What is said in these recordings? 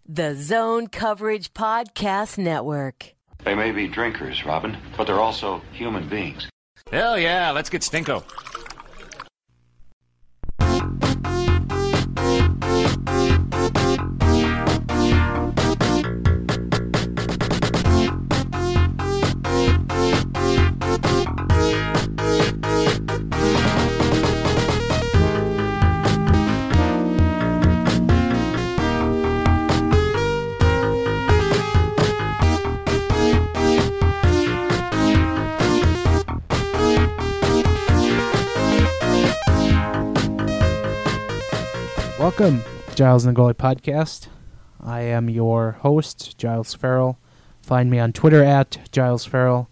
The Zone Coverage Podcast Network. They may be drinkers, Robin, but they're also human beings. Hell yeah, let's get Stinko. Welcome, Giles and the Goalie Podcast. I am your host, Giles Farrell. Find me on Twitter at Giles Farrell.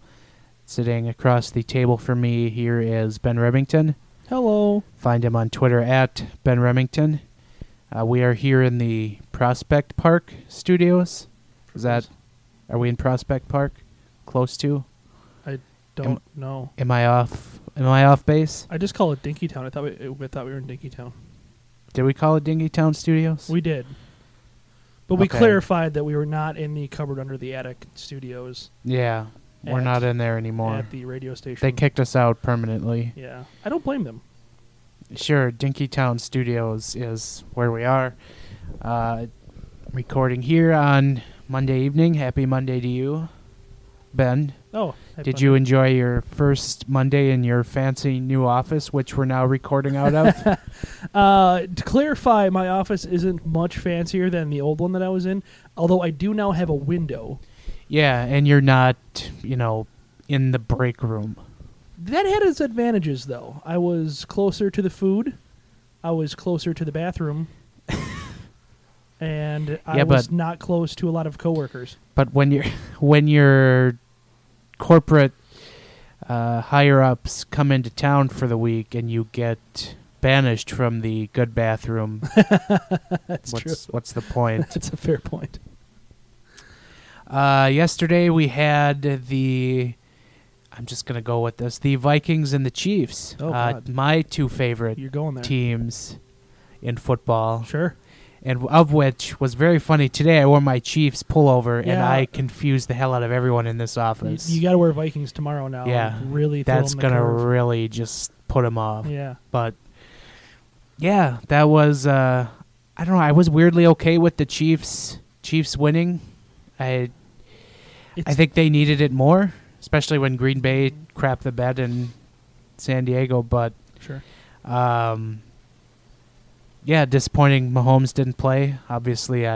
Sitting across the table from me here is Ben Remington. Hello. Find him on Twitter at Ben Remington. We are here in the Prospect Park studios. Are we in Prospect Park? Close to? I don't know. Am I off base? I just call it Dinkytown. I thought we were in Dinkytown. Did we call it Dingytown Studios? We did. But we clarified that we were not in the cupboard under the attic studios. Yeah, we're not in there anymore. At the radio station. They kicked us out permanently. Yeah. I don't blame them. Sure, Dinkytown Studios is where we are. Recording here on Monday evening. Happy Monday to you, Ben. Oh, did you enjoy your first Monday in your fancy new office, which we're now recording out of? To clarify, my office isn't much fancier than the old one that I was in, although I do now have a window. Yeah, and you're not, in the break room. That had its advantages, though. I was closer to the food. I was closer to the bathroom. And I was not close to a lot of coworkers. But when your corporate higher-ups come into town for the week and you get banished from the good bathroom, That's true. What's the point? That's a fair point. Yesterday we had I'm just going to go with this, the Vikings and the Chiefs. Oh, God. My two favorite teams in football. Sure. And of which was very funny. Today I wore my Chiefs pullover, and I confused the hell out of everyone in this office. You got to wear Vikings tomorrow now. Yeah, really. That's going to really just put them off. Yeah. But, yeah, that was, I don't know, I was weirdly okay with the Chiefs winning. I think they needed it more, especially when Green Bay crapped the bed in San Diego. But, sure. Yeah, disappointing Mahomes didn't play. Obviously,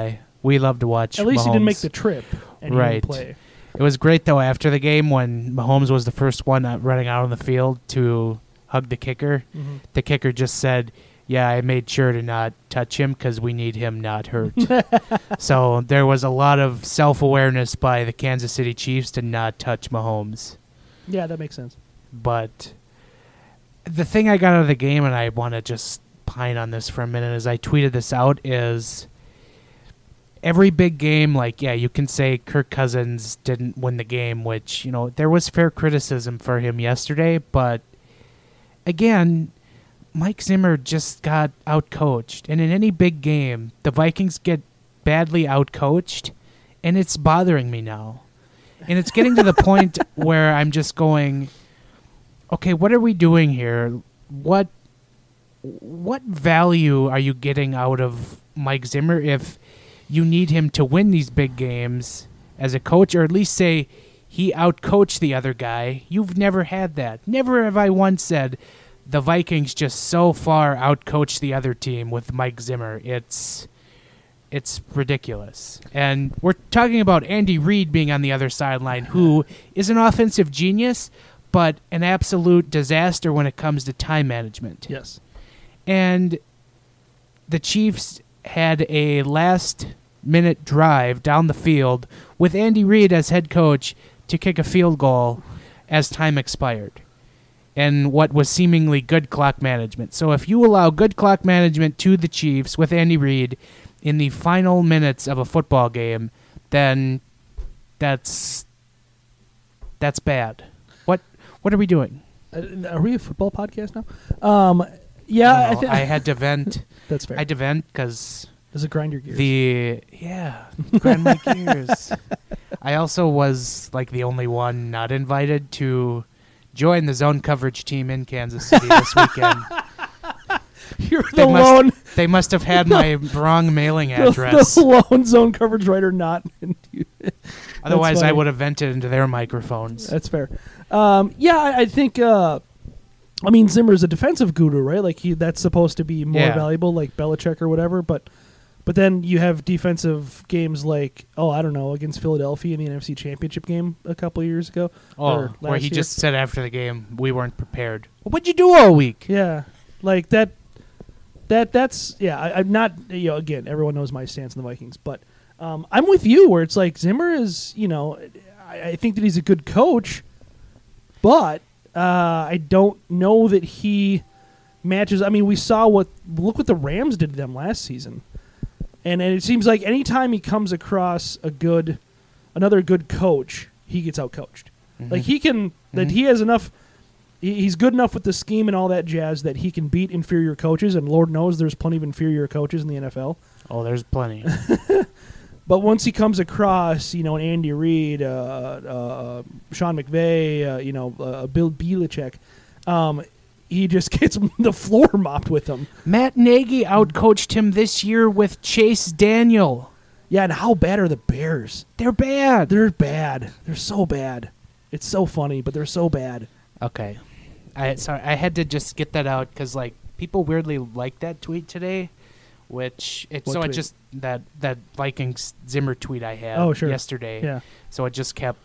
we love to watch At least Mahomes. he didn't make the trip and he didn't play. It was great, though, after the game when Mahomes was the first one running out on the field to hug the kicker. Mm-hmm. The kicker just said, yeah, I made sure to not touch him because we need him not hurt. So there was a lot of self-awareness by the Kansas City Chiefs to not touch Mahomes. Yeah, that makes sense. But the thing I got out of the game, and I want to just pine on this for a minute as I tweeted this out, is every big game, you can say Kirk Cousins didn't win the game, which, there was fair criticism for him yesterday, but again, Mike Zimmer just got outcoached. And in any big game, the Vikings get badly outcoached, and it's bothering me now. And it's getting to the point where I'm just going, okay, what are we doing here? What value are you getting out of Mike Zimmer if you need him to win these big games as a coach, or at least say he outcoached the other guy? You've never had that. Never have I once said the Vikings just so far outcoached the other team with Mike Zimmer. It's ridiculous. And we're talking about Andy Reid being on the other sideline, who is an offensive genius, but an absolute disaster when it comes to time management. Yes. And the Chiefs had a last-minute drive down the field with Andy Reid as head coach to kick a field goal as time expired, and what was seemingly good clock management. So if you allow good clock management to the Chiefs with Andy Reid in the final minutes of a football game, then that's bad. What are we doing? Are we a football podcast now? Yeah, I had to vent. That's fair. I had to vent because Does it grind your gears? Grind my gears. I also was like the only one not invited to join the zone coverage team in Kansas City this weekend. You're the lone. They must have had my wrong mailing address. The lone zone coverage writer not. Otherwise, I would have vented into their microphones. That's fair. I think. Zimmer's a defensive guru, right? Like that's supposed to be more valuable, like Belichick or whatever. But then you have defensive games like, against Philadelphia in the NFC Championship game a couple of years ago. Where he just said after the game, we weren't prepared. Well, what'd you do all week? Yeah, like that. I'm not. Again, everyone knows my stance on the Vikings, but I'm with you where it's like Zimmer is. I think that he's a good coach, but I don't know that he matches. I mean, we saw look what the Rams did to them last season, and it seems like anytime he comes across another good coach, he gets outcoached. Mm-hmm. Like he can, that he has enough. He's good enough with the scheme and all that jazz that he can beat inferior coaches, and Lord knows there's plenty of inferior coaches in the NFL. Oh, there's plenty. But once he comes across, an Andy Reid, Sean McVay, Bill Belichick, he just gets the floor mopped with him. Matt Nagy outcoached him this year with Chase Daniel. Yeah, and how bad are the Bears? They're bad. They're bad. They're so bad. It's so funny, but they're so bad. Okay. I had to just get that out because people weirdly liked that tweet today, that Vikings Zimmer tweet I had yesterday. Yeah. So it just kept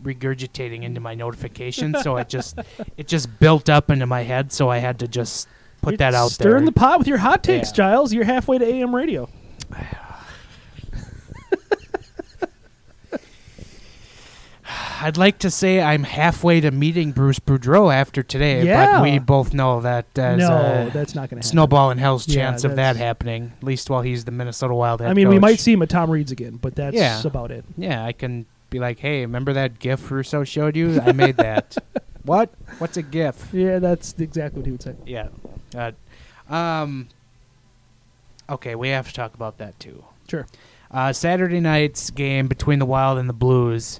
regurgitating into my notifications. So it just built up into my head. So I had to just put that out there. Stirring the pot with your hot takes, Giles. You're halfway to AM radio. I'd like to say I'm halfway to meeting Bruce Boudreau after today, but we both know that there's that's not going to happen. Snowball in hell's chance of that happening, at least while he's the Minnesota Wild head coach. We might see him at Tom Reed's again, but that's about it. Yeah, I can be like, hey, remember that GIF Russo showed you? I made that. What? What's a GIF? Yeah, that's exactly what he would say. Yeah. Okay, we have to talk about that too. Sure. Saturday night's game between the Wild and the Blues.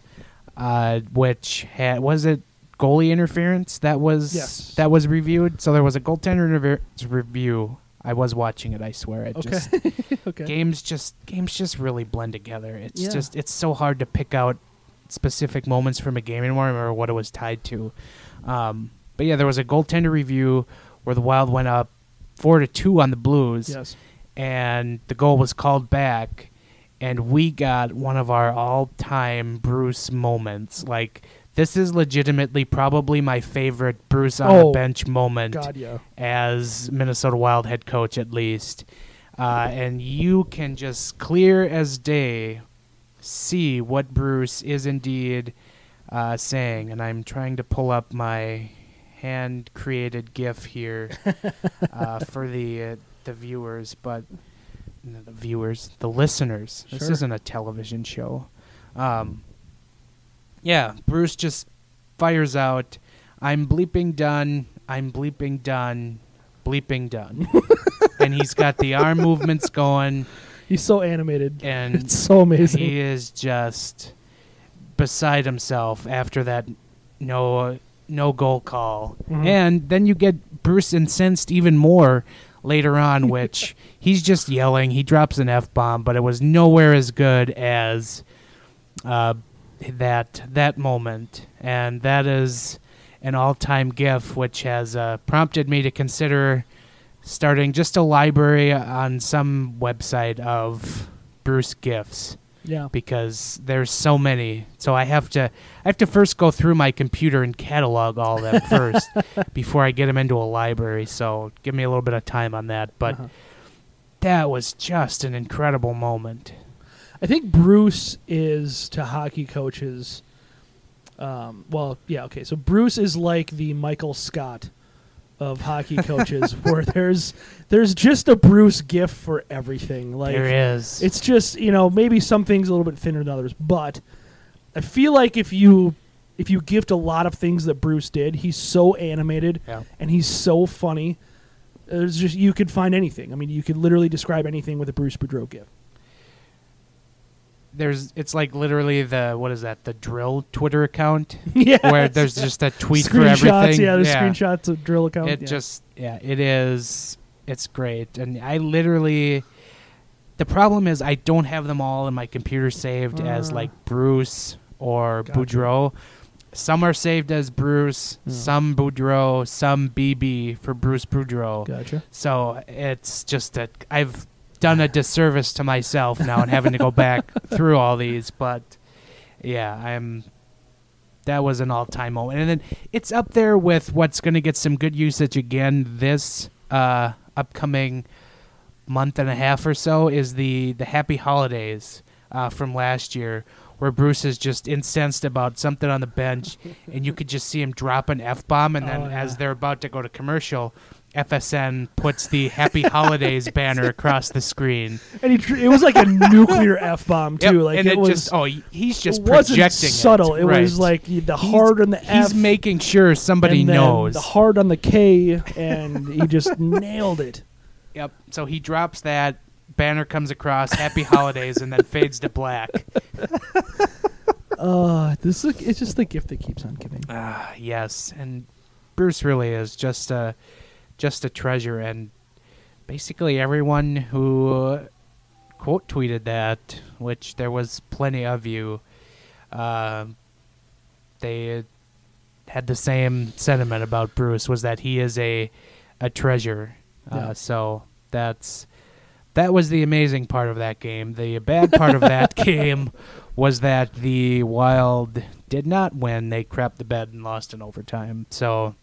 Which was it goalie interference that was reviewed? So there was a goaltender interference review. I was watching it. I swear. Okay. Games just really blend together. It's so hard to pick out specific moments from a game anymore or what it was tied to. But yeah, there was a goaltender review where the Wild went up 4-2 on the Blues. Yes. And the goal was called back. And we got one of our all-time Bruce moments. This is legitimately probably my favorite Bruce on the bench moment as Minnesota Wild head coach, at least. And you can just clear as day see what Bruce is indeed saying. And I'm trying to pull up my hand-created GIF here for the viewers, but... the listeners. Sure. This isn't a television show. Bruce just fires out, I'm bleeping done, bleeping done. And he's got the arm movements going. He's so animated. And it's so amazing. He is just beside himself after that no goal call. Mm-hmm. And then you get Bruce incensed even more later on, which he's just yelling. He drops an F-bomb, but it was nowhere as good as that moment. And that is an all-time GIF, which has prompted me to consider starting just a library on some website of Bruce GIFs. Yeah. Because there's so many. So I have to first go through my computer and catalog all of them first before I get them into a library. So give me a little bit of time on that. But that was just an incredible moment. I think Bruce is to hockey coaches. So Bruce is like the Michael Scott of hockey coaches, where there's just a Bruce GIF for everything. There is. It's just, maybe some things a little bit thinner than others, but I feel like if you gift a lot of things that Bruce did, he's so animated and he's so funny. It's just you could find anything. I mean, you could literally describe anything with a Bruce Boudreau gif. It's like literally the drill Twitter account Yeah, where there's just a tweet for everything. Yeah, there's screenshots of drill account. It is. It's great, and I literally. The problem is I don't have them all in my computer saved as like Bruce or Boudreau. Some are saved as Bruce, some Boudreau, some BB for Bruce Boudreau. Gotcha. So it's just that I've done a disservice to myself now and having to go back through all these. But yeah, that was an all-time moment. And then it's up there with what's going to get some good usage again this upcoming month and a half or so is the Happy Holidays from last year, where Bruce is just incensed about something on the bench, and you could just see him drop an F-bomb, and then as they're about to go to commercial, FSN puts the Happy Holidays banner across the screen. And it was like a nuclear F-bomb, too. Yep. Like and it was, he's just it wasn't projecting subtle. it. It Right. was like the hard on the F. He's making sure somebody and then knows. the hard on the K, and he just nailed it. Yep. So he drops that, banner comes across, Happy Holidays, and then fades to black. It's just the gift that keeps on giving. Yes, and Bruce really is just a treasure, and basically everyone who quote tweeted that, which there was plenty of you, they had the same sentiment about Bruce, was that he is a treasure. So that was the amazing part of that game. The bad part of that game was that the Wild did not win. They crapped the bed and lost in overtime. So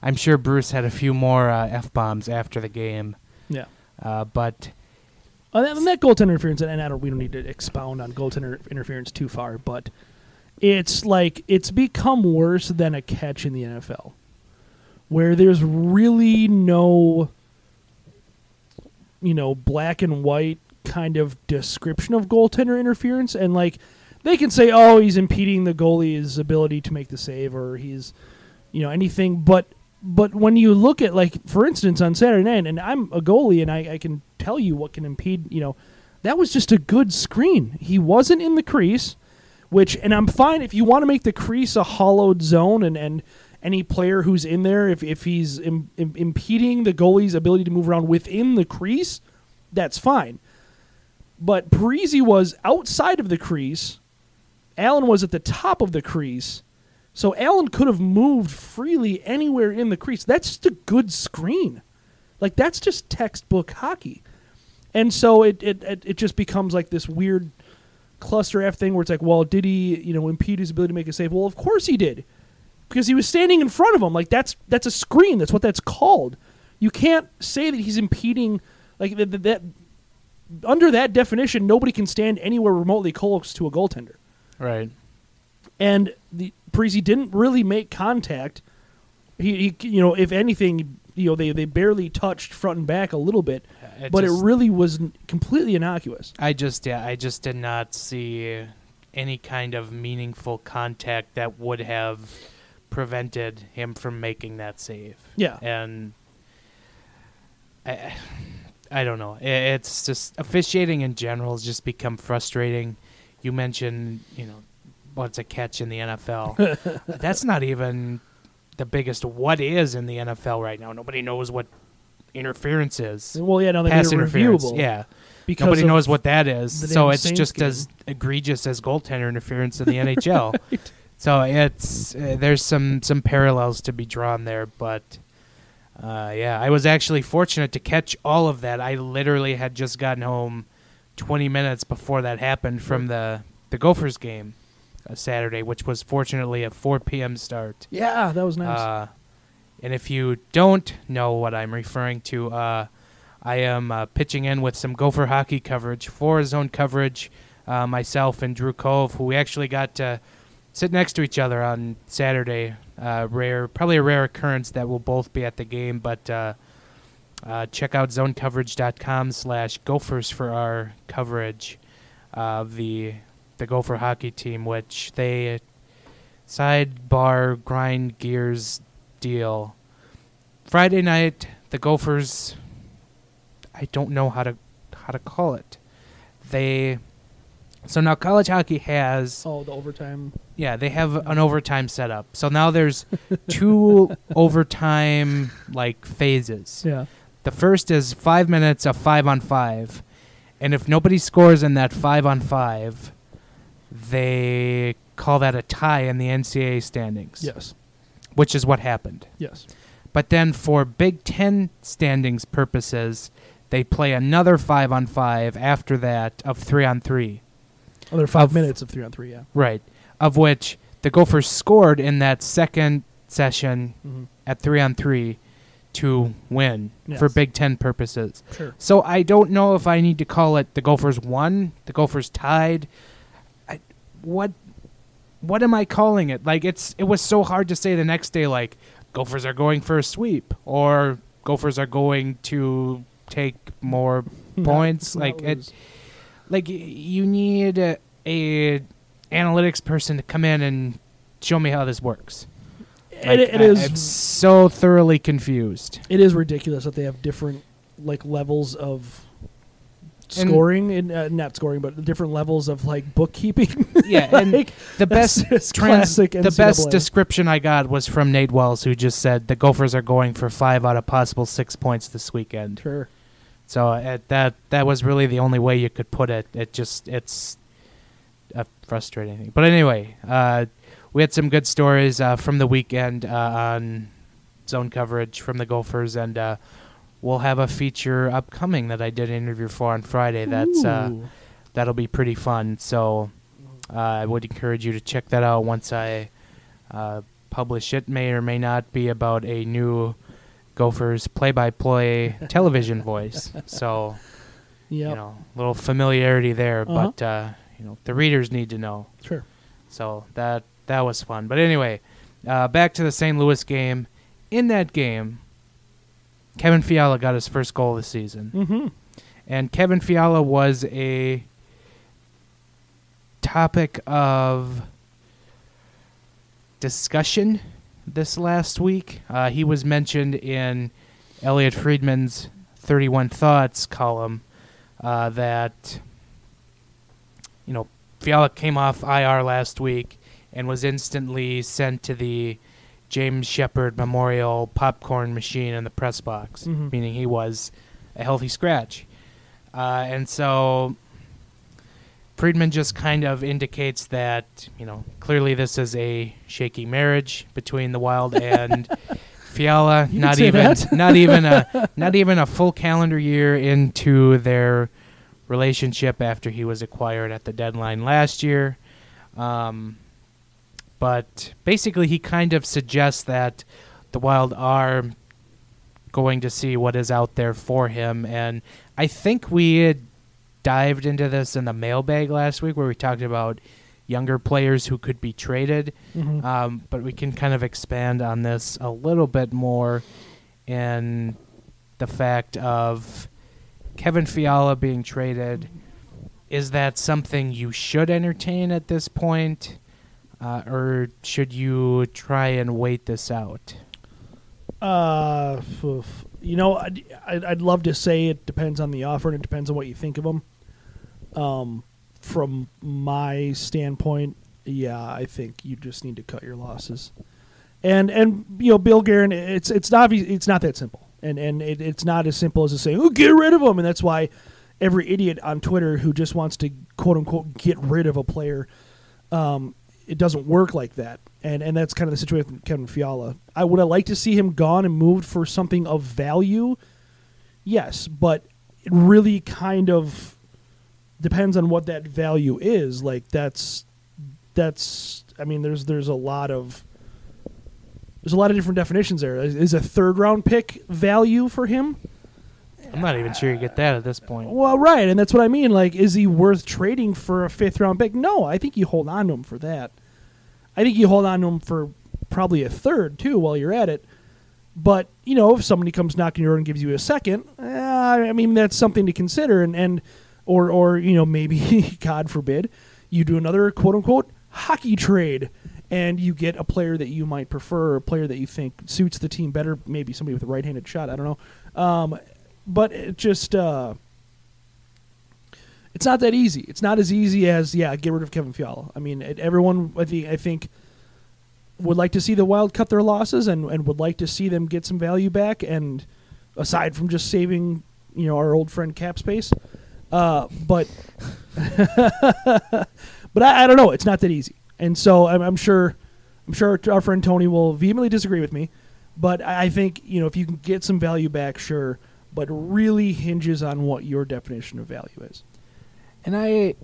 I'm sure Bruce had a few more F-bombs after the game. Yeah. But and that goaltender interference, and we don't need to expound on goaltender interference too far, but it's like it's become worse than a catch in the NFL, where there's really no black and white kind of description of goaltender interference. And, like, they can say, oh, he's impeding the goalie's ability to make the save, or he's, anything. But when you look at, like, for instance, on Saturday night, and I'm a goalie, and I can tell you what can impede, that was just a good screen. He wasn't in the crease, and I'm fine if you want to make the crease a hollowed zone, and any player who's in there, if he's impeding the goalie's ability to move around within the crease, that's fine. But Parise was outside of the crease. Allen was at the top of the crease. So Allen could have moved freely anywhere in the crease. That's just a good screen. Like, that's just textbook hockey. And so it just becomes like this weird cluster F thing where it's like, well, did he impede his ability to make a save? Well, of course he did. Because he was standing in front of him. Like, that's a screen. That's what that's called. You can't say that he's impeding. Like, that under that definition, nobody can stand anywhere remotely close to a goaltender. right. And Parise didn't really make contact. He if anything, they barely touched front and back a little bit, but it really was completely innocuous. I just did not see any kind of meaningful contact that would have prevented him from making that save. Yeah. And I don't know. It's just officiating in general has just become frustrating. You mentioned, what's a catch in the NFL. That's not even the biggest what is in the NFL right now. Nobody knows what interference is. Well, yeah, no, they Pass made it interference. reviewable. Yeah. Because nobody knows what that is. So it's Saints just game. as egregious as goaltender interference in the NHL. Right. So it's there's some parallels to be drawn there, but I was actually fortunate to catch all of that. I literally had just gotten home 20 minutes before that happened from the Gophers game Saturday, which was fortunately a 4 p.m. start. Yeah, that was nice. And if you don't know what I'm referring to, I am pitching in with some Gopher hockey coverage for Zone Coverage. Myself and Drew Cove, who we actually got to sit next to each other on Saturday. Probably a rare occurrence that we'll both be at the game, but check out zonecoverage.com/Gophers for our coverage of the Gopher hockey team, which they sidebar grind gears deal. Friday night, the Gophers, I don't know how to call it. So now college hockey has... Oh, the overtime. Yeah, they have an overtime setup. So now there's 2 overtime phases. Yeah. The first is 5 minutes of 5-on-5, and if nobody scores in that 5-on-5, they call that a tie in the NCAA standings. Yes. Which is what happened. Yes. But then for Big Ten standings purposes, they play another 5-on-5 after that of 3-on-3. Another 5 minutes of 3-on-3, yeah. Right. Of which the Gophers scored in that second session at 3-on-3 to win for Big Ten purposes. Sure. So I don't know if I need to call it the Gophers won, the Gophers tied. What am I calling it? It was so hard to say the next day, Gophers are going for a sweep or Gophers are going to take more points. You need a analytics person to come in and show me how this works. I'm so thoroughly confused. It is ridiculous that they have different levels of scoring and not scoring, but different levels of bookkeeping. Yeah, and the best classic the best description I got was from Nate Wells, who just said the Gophers are going for 5 out of possible 6 points this weekend. Sure. So that was really the only way you could put it. It's a frustrating thing. But anyway, we had some good stories from the weekend on zone coverage from the Gophers, and we'll have a feature upcoming that I did an interview for on Friday. That'll be pretty fun. So I would encourage you to check that out once I publish it. May or may not be about a new Gophers play-by-play television voice. So, little familiarity there, but the readers need to know. Sure. So that was fun. But anyway, back to the St. Louis game. In that game, Kevin Fiala got his first goal of the season. Mm-hmm. And Kevin Fiala was a topic of discussion this last week. He was mentioned in Elliot Friedman's 31 Thoughts column that, Fiala came off IR last week and was instantly sent to the James Shepard Memorial popcorn machine in the press box, meaning he was a healthy scratch. And so Friedman just kind of indicates that, clearly this is a shaky marriage between the Wild and Fiala. Not even a full calendar year into their relationship after he was acquired at the deadline last year. But basically he kind of suggests that the Wild are going to see what is out there for him. And I think we had dived into this in the mailbag last week where we talked about younger players who could be traded. But we can kind of expand on this a little bit more in the fact of Kevin Fiala being traded. Is that something you should entertain at this point? Or should you try and wait this out? I'd love to say it depends on the offer and it depends on what you think of them. From my standpoint, I think you just need to cut your losses. And Bill Guerin, it's not that simple. And it's not as simple as saying, "Oh, get rid of him." And that's why every idiot on Twitter who just wants to quote unquote get rid of a player, it doesn't work like that. And that's kind of the situation with Kevin Fiala. Would I like to see him gone and moved for something of value? Yes, but it really kind of depends on what that value is. There's a lot of different definitions there. Is a third round pick value for him? I'm not even sure you get that at this point. Well, right, and that's what I mean. Is he worth trading for a 5th round pick? No, I think you hold on to him for that. I think you hold on to him for probably a 3rd too while you're at it. But if somebody comes knocking your door and gives you a 2nd, that's something to consider. Or maybe God forbid you do another quote unquote hockey trade and you get a player that you might prefer, or a player that you think suits the team better, maybe somebody with a right-handed shot. I don't But it just it's not that easy. It's not as easy as get rid of Kevin Fiala. I mean, everyone I think would like to see the Wild cut their losses and would like to see them get some value back. And aside from just saving our old friend cap space, but but I don't know. It's not that easy. And so I'm sure our friend Tony will vehemently disagree with me. But I think if you can get some value back, sure. But it really hinges on what your definition of value is. And I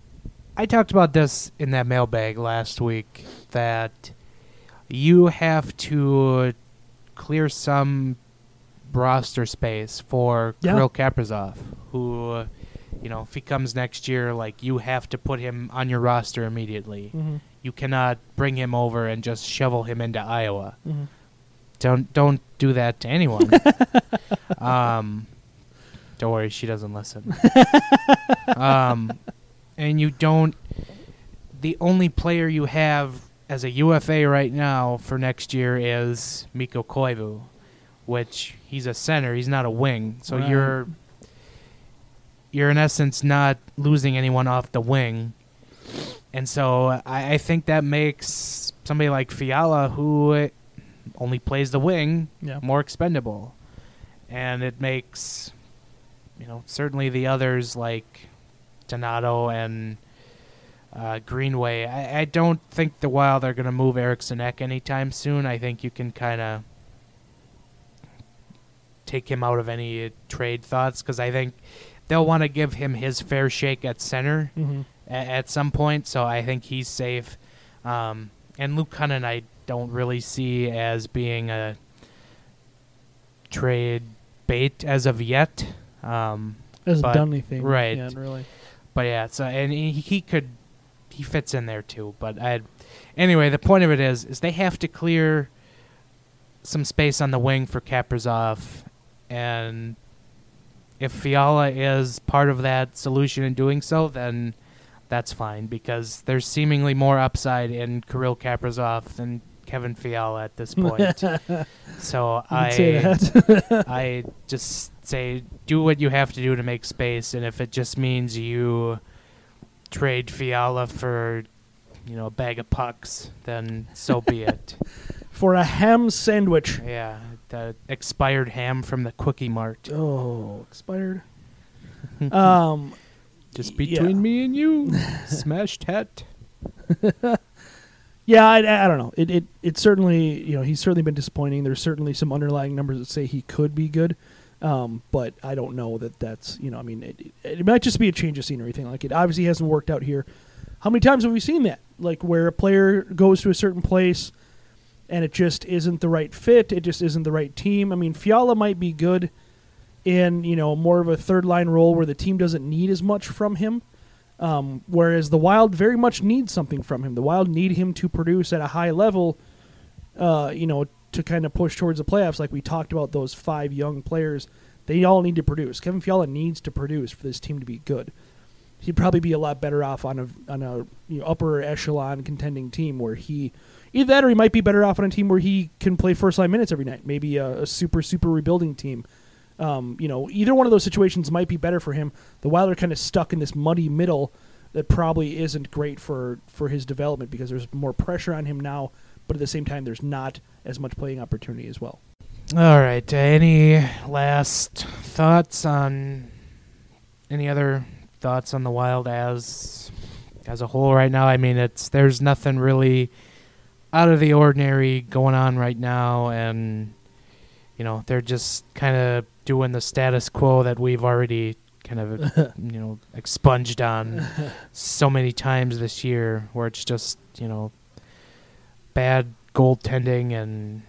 talked about this in that mailbag last week, that you have to clear some roster space for Kirill Kaprizov, who, if he comes next year, you have to put him on your roster immediately. Mm-hmm. You cannot bring him over and just shovel him into Iowa. Mm-hmm. Don't do that to anyone. Don't worry, she doesn't listen. And you don't. The only player you have as a UFA right now for next year is Mikko Koivu, which he's a center. He's not a wing. So you're in essence not losing anyone off the wing. And so I think that makes somebody like Fiala, who only plays the wing, more expendable. And it makes, certainly the others like Donato and Greenway. I don't think the Wild are going to move Eriksson Ek anytime soon. I think you can kind of take him out of any trade thoughts, because I think they'll want to give him his fair shake at center at some point. So I think he's safe. And Luke Cunnin I don't really see as being a trade bait as of yet. Hasn't done anything. Right. Yeah, really. But so and he fits in there too. But anyway, the point of it is they have to clear some space on the wing for Kaprizov, and if Fiala is part of that solution in doing so, then that's fine, because there's seemingly more upside in Kirill Kaprizov than Kevin Fiala at this point. So I just say do what you have to do to make space, and if it just means you trade Fiala for a bag of pucks, then so be it. For a ham sandwich. Yeah, the expired ham from the Quickie Mart. Oh, expired. Just between me and you, smashed hat. Yeah, I don't know. It certainly, he's certainly been disappointing. There's certainly some underlying numbers that say he could be good, but I don't know that's it might just be a change of scenery thing. Like, it obviously hasn't worked out here. How many times have we seen that? Like, where a player goes to a certain place and it just isn't the right fit. It just isn't the right team. I mean, Fiala might be good in more of a third line role where the team doesn't need as much from him. Whereas the Wild very much need something from him. The Wild need him to produce at a high level, to kind of push towards the playoffs. Like we talked about, those 5 young players, they all need to produce. Kevin Fiala needs to produce for this team to be good. He'd probably be a lot better off on a upper echelon contending team where either that, or he might be better off on a team where he can play first line minutes every night. Maybe a super rebuilding team. Either one of those situations might be better for him. The Wild are kind of stuck in this muddy middle that probably isn't great for his development, because there's more pressure on him now, but at the same time there's not as much playing opportunity as well. All right. Any last thoughts on any other thoughts on the Wild as a whole right now? I mean, there's nothing really out of the ordinary going on right now, and they're just kind of doing the status quo that we've already kind of expunged on so many times this year, where it's just bad goaltending. And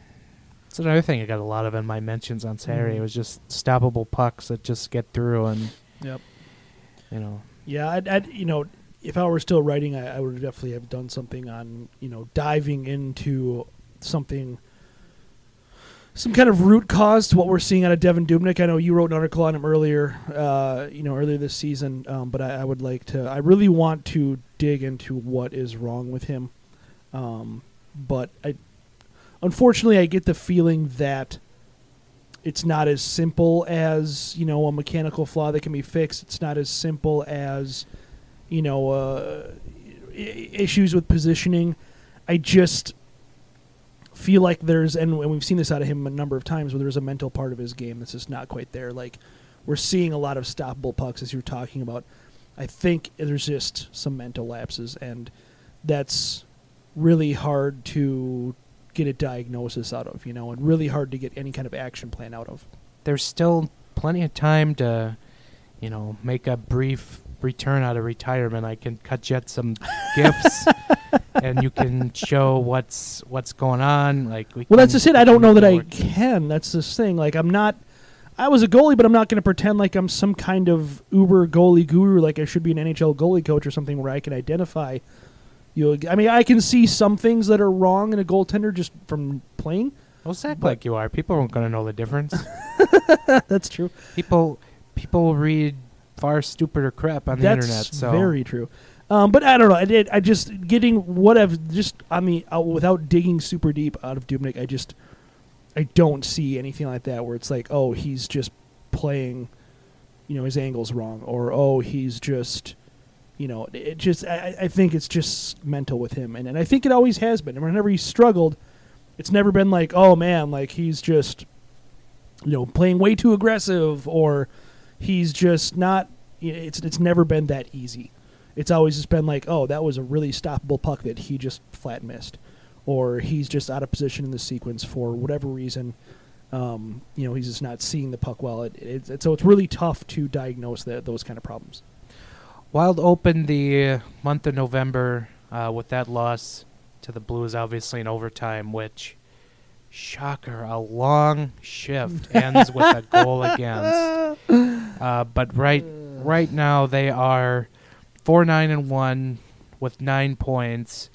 it's another thing I got a lot of in my mentions on Saturday. It was just stoppable pucks that just get through. And yeah, if I were still writing, I would definitely have done something on diving into something, some kind of root cause to what we're seeing out of Devin Dubnyk. I know you wrote an article on him earlier this season, but I would like to. I really want to dig into what is wrong with him, but unfortunately, I get the feeling that it's not as simple as, you know, a mechanical flaw that can be fixed. It's not as simple as, you know, issues with positioning. I just feel like there's, and we've seen this out of him a number of times, where there's a mental part of his game that's just not quite there. Like, we're seeing a lot of stoppable pucks, as you're talking about. I think there's just some mental lapses, and that's really hard to get a diagnosis out of, you know, and really hard to get any kind of action plan out of. There's still plenty of time to, you know, make a brief return out of retirement. I can cut you some gifts, and you can show what's going on. Like, well, that's just it. I don't know that I can. That's this thing. Like, I was a goalie, but I'm not going to pretend like I'm some kind of uber goalie guru, like I should be an NHL goalie coach or something, where I can identify. I mean, I can see some things that are wrong in a goaltender just from playing. Well, act like you are. People aren't going to know the difference. That's true. People read far stupider crap on the internet. So that's very true. But I don't know. I just getting what I've just without digging super deep out of Dubnyk, I don't see anything like that where it's like, oh, he's just playing, you know, his angle's wrong, or oh, he's just, you know, it just. I think it's just mental with him, and I think it always has been. And whenever he's struggled, it's never been like, oh man, like he's just, you know, playing way too aggressive, or he's just not. It's never been that easy. It's always just been like, oh, that was a really stoppable puck that he just flat missed, or he's just out of position in the sequence for whatever reason. You know, he's just not seeing the puck well. So it's really tough to diagnose those kind of problems. Wild opened the month of November with that loss to the Blues, obviously in overtime, which, shocker, a long shift ends with a goal against. But right now they are 4-9-1 with 9 points,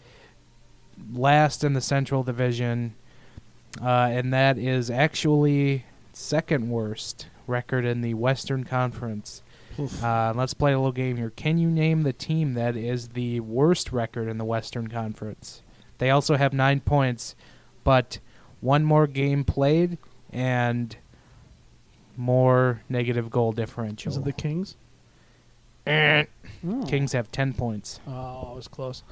last in the Central Division, and that is actually second worst record in the Western Conference. Let's play a little game here. Can you name the team that is the worst record in the Western Conference? They also have 9 points, but one more game played and more negative goal differential. Is it the Kings? Kings have 10 points. Oh, it was close.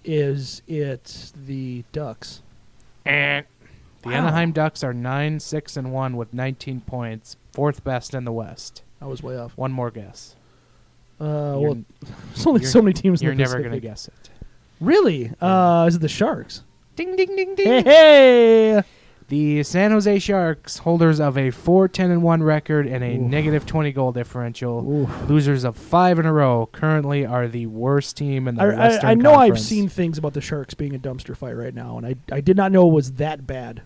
Is it the Ducks? The Anaheim Ducks are 9-6-1 with 19 points, fourth best in the West. I was way off. One more guess. Well, there's only so many teams in the Pacific. You're never going to guess it. Really? Yeah. Is it the Sharks? Ding, ding, ding, ding. Hey! The San Jose Sharks, holders of a 4-10-1 record and a negative 20 goal differential, losers of 5 in a row, currently are the worst team in the Western I know Conference. I've seen things about the Sharks being a dumpster fire right now, and I did not know it was that bad.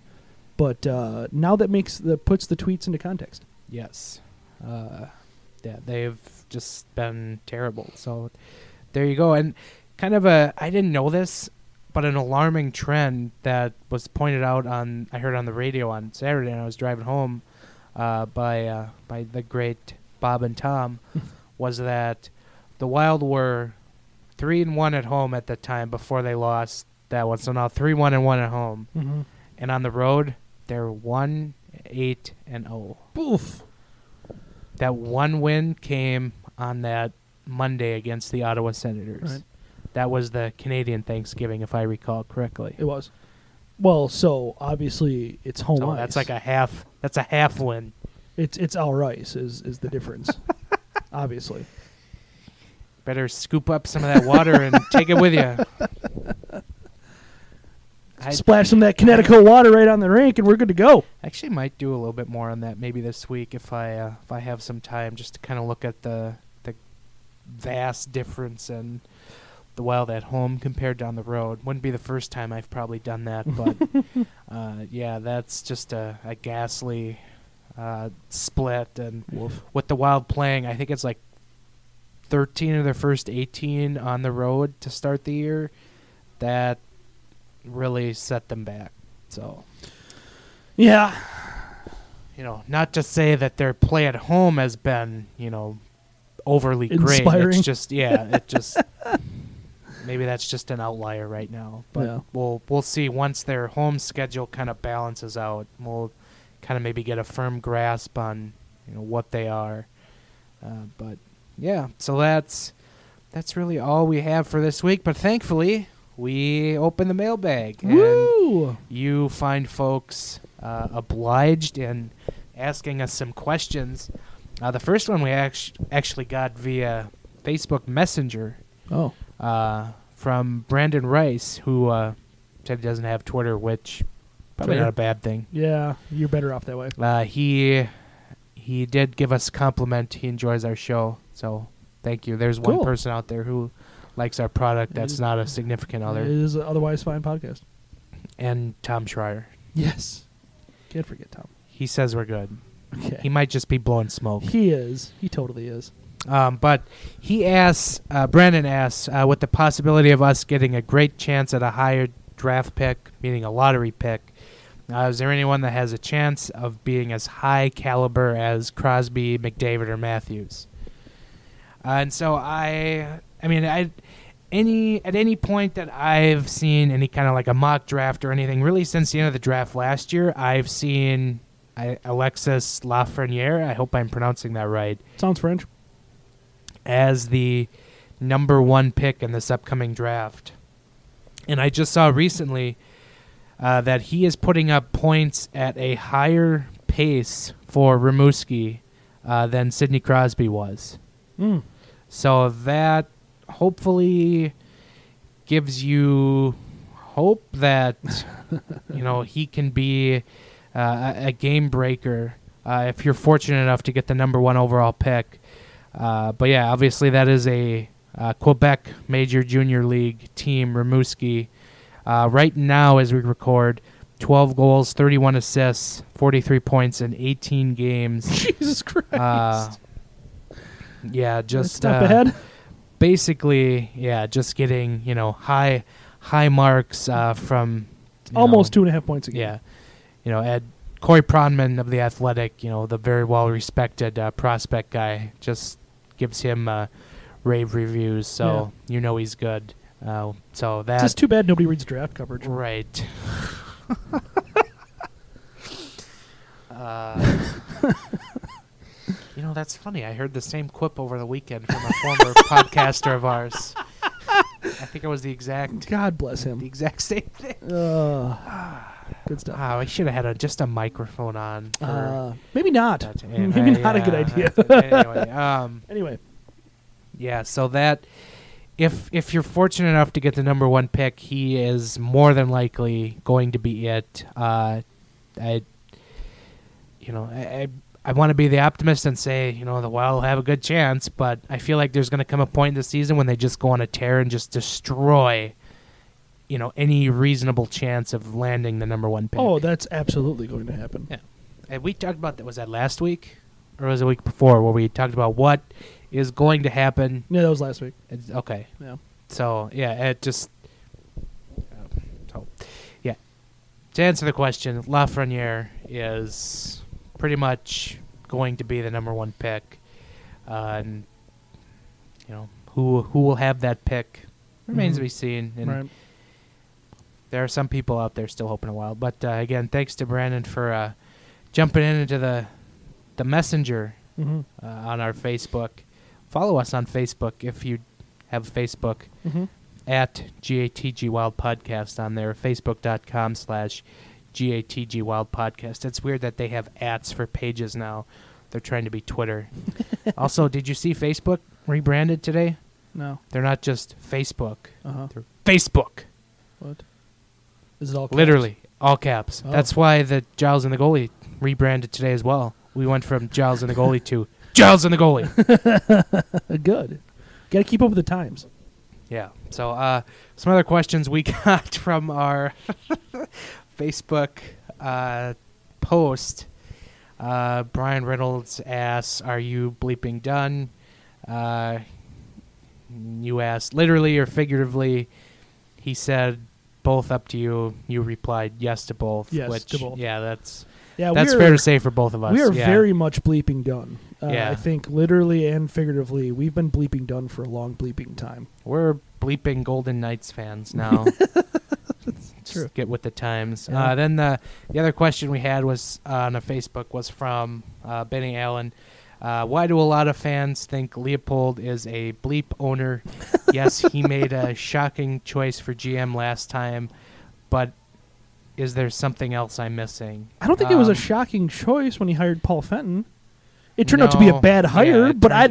But now that puts the tweets into context. Yes. Yeah, they've just been terrible. So there you go. And kind of I didn't know this, but an alarming trend that was pointed out I heard on the radio on Saturday, and I was driving home by the great Bob and Tom, was that the Wild were 3-1 at home at the time before they lost that one. So now 3-1-1 at home, and on the road they're 1-8-0. Oof. That one win came on that Monday against the Ottawa Senators. Right. That was the Canadian Thanksgiving, if I recall correctly. It was. Well, so obviously it's home ice. That's like a half. That's a half win. It's our ice is the difference. Obviously. Better scoop up some of that water and take it with you. Splash some of that Connecticut water right on the rink, and we're good to go. Actually, might do a little bit more on that maybe this week if I have some time, just to kind of look at the vast difference in the Wild at home compared to on the road. Wouldn't be the first time I've probably done that, but yeah, that's just a ghastly split. And with the Wild playing, I think it's like 13 of their first 18 on the road to start the year. That really set them back. So, yeah, not to say that their play at home has been, overly inspiring. Great. It's just, it just maybe that's just an outlier right now. But we'll see once their home schedule kind of balances out. We'll kind of maybe get a firm grasp on what they are. But yeah, so that's really all we have for this week. But thankfully, we open the mailbag. Woo! And you find folks obliged in asking us some questions. The first one we actually got via Facebook Messenger. Oh. From Brandon Rice, who said he doesn't have Twitter, which probably not a bad thing. Yeah, you're better off that way. He did give us a compliment. He enjoys our show, so thank you. There's one person out there who likes our product that's not a significant other. It is an otherwise fine podcast. And Tom Schreier. Yes. Can't forget Tom. He says we're good. Okay. He might just be blowing smoke. He is. He totally is. But he asks, Brandon asks, with the possibility of us getting a great chance at a higher draft pick, meaning a lottery pick, is there anyone that has a chance of being as high caliber as Crosby, McDavid, or Matthews? And so at any point that I've seen any kind of like a mock draft or anything, really since the end of the draft last year, I've seen Alexis Lafreniere, I hope I'm pronouncing that right. Sounds French. As the number 1 pick in this upcoming draft. And I just saw recently that he is putting up points at a higher pace for Rimouski than Sidney Crosby was. Mm. So that hopefully gives you hope that he can be a game breaker if you're fortunate enough to get the number 1 overall pick. But yeah, obviously that is a Quebec Major Junior League team, Rimouski. Right now, as we record, 12 goals, 31 assists, 43 points in 18 games. Jesus Christ. Yeah, just not bad. Basically, yeah, just getting high marks from almost 2.5 points a game. Yeah, at Corey Pronman of the Athletic, the very well respected prospect guy, just gives him rave reviews, so he's good. So that's just too bad nobody reads draft coverage. Right. That's funny. I heard the same quip over the weekend from a former podcaster of ours. I think it was the exact. God bless him. The exact same thing. Good stuff. Oh, I should have had just a microphone on. Maybe not. Maybe not a good idea. Anyway. Yeah. So that if you're fortunate enough to get the number 1 pick, he is more than likely going to be it. I want to be the optimist and say, the Wild will have a good chance, but I feel like there's going to come a point in the season when they just go on a tear and just destroy, any reasonable chance of landing the number 1 pick. Oh, that's absolutely going to happen. Yeah. And we talked about that. Was that last week? Or was it the week before where we talked about what is going to happen? Yeah, that was last week. Okay. Yeah. So, yeah, it just... yeah. To answer the question, Lafreniere is pretty much going to be the number 1 pick. And, who will have that pick remains to be seen. And right. There are some people out there still hoping a while. But, again, thanks to Brandon for jumping into the messenger on our Facebook. Follow us on Facebook if you have Facebook at GATG Wild Podcast on there, facebook.com/GATG Wild Podcast. It's weird that they have ats for pages now. They're trying to be Twitter. Also, did you see Facebook rebranded today? No. They're not just Facebook. They're Facebook. What? Is it all caps? Literally, all caps. Oh. That's why the Giles and the Goalie rebranded today as well. We went from Giles and the Goalie to Giles and the Goalie. Good. Got to keep up with the times. Yeah. So some other questions we got from our Facebook post. Brian Reynolds asks, "Are you bleeping done?" You asked literally or figuratively. He said, "Both up to you." You replied, "Yes to both." Yes to both. Yeah, that's Yeah, that's fair to say for both of us. We are yeah. very much bleeping done. Yeah. I think literally and figuratively, we've been bleeping done for a long bleeping time. We're bleeping Golden Knights fans now. Just true. get with the times. Yeah. Then the other question we had was on a Facebook was from Benny Allen. Why do a lot of fans think Leipold is a bleep owner? Yes, he made a shocking choice for GM last time, but is there something else I'm missing? I don't think it was a shocking choice when he hired Paul Fenton. It turned out to be a bad hire, but I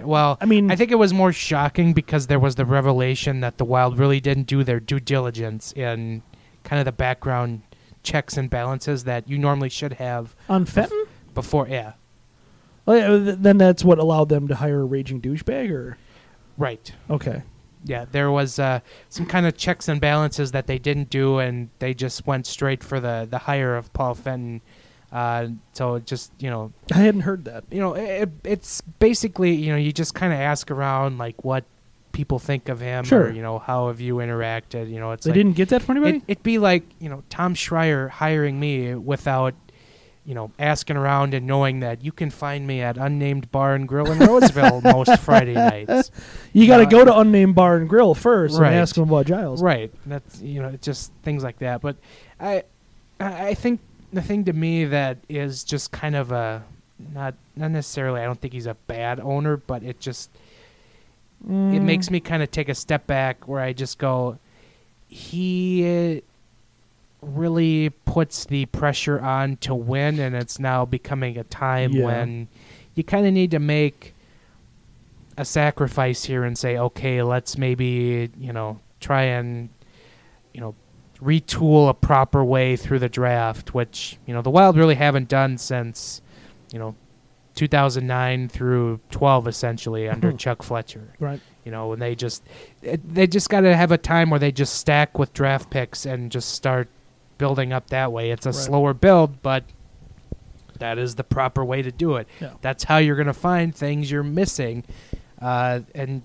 think it was more shocking because there was the revelation that the Wild really didn't do their due diligence in kind of the background checks and balances that you normally should have on Fenton before. Yeah. Well, then that's what allowed them to hire a raging douchebag, or right. Okay. Yeah, there was some kind of checks and balances that they didn't do, and they just went straight for the hire of Paul Fenton. So it just, I hadn't heard that. It's basically, you just kind of ask around, like, what people think of him, sure. or, how have you interacted, it's They like, didn't get that from anybody? It'd be like, Tom Schreier hiring me without, asking around and knowing that you can find me at Unnamed Bar and Grill in Roseville most Friday nights. You got to go to Unnamed Bar and Grill first right. and ask them about Giles. Right. That's, it's just things like that. But I think the thing to me that is just kind of not necessarily, I don't think he's a bad owner, but it just, it makes me kind of take a step back where I just go, he really puts the pressure on to win, and it's now becoming a time when you kind of need to make a sacrifice here and say, okay, let's maybe, try and, retool a proper way through the draft, which, the Wild really haven't done since, 2009 through 12, essentially, under Chuck Fletcher. Right. When they just got to have a time where they just stack with draft picks and just start building up that way. It's a slower build, but that is the proper way to do it. Yeah. That's how you're going to find things you're missing. And,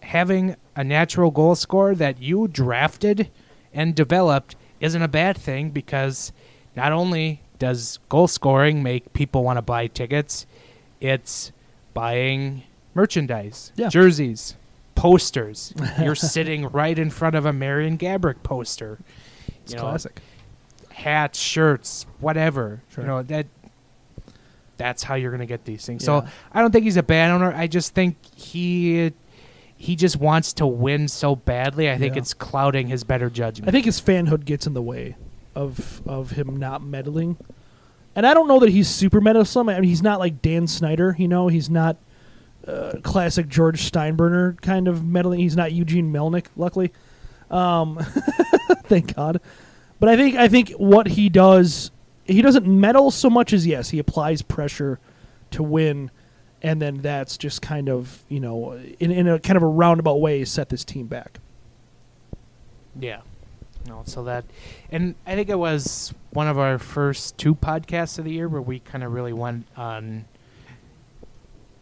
having a natural goal scorer that you drafted and developed isn't a bad thing, because not only does goal scoring make people want to buy tickets, it's buying merchandise, jerseys, posters. You're sitting right in front of a Marion Gabrick poster. It's classic. Hats, shirts, whatever. Sure. That's how you're going to get these things. So I don't think he's a bad owner. I just think he just wants to win so badly. I think it's clouding his better judgment. I think his fanhood gets in the way of him not meddling. And I don't know that he's super meddlesome. I mean, he's not like Dan Snyder, He's not classic George Steinbrenner kind of meddling. He's not Eugene Melnick, luckily. Thank God. But I think what he does, he doesn't meddle so much as, he applies pressure to win, and then that's just kind of, in a kind of a roundabout way set this team back. Yeah. So that, and I think it was one of our first 2 podcasts of the year where we kind of really went on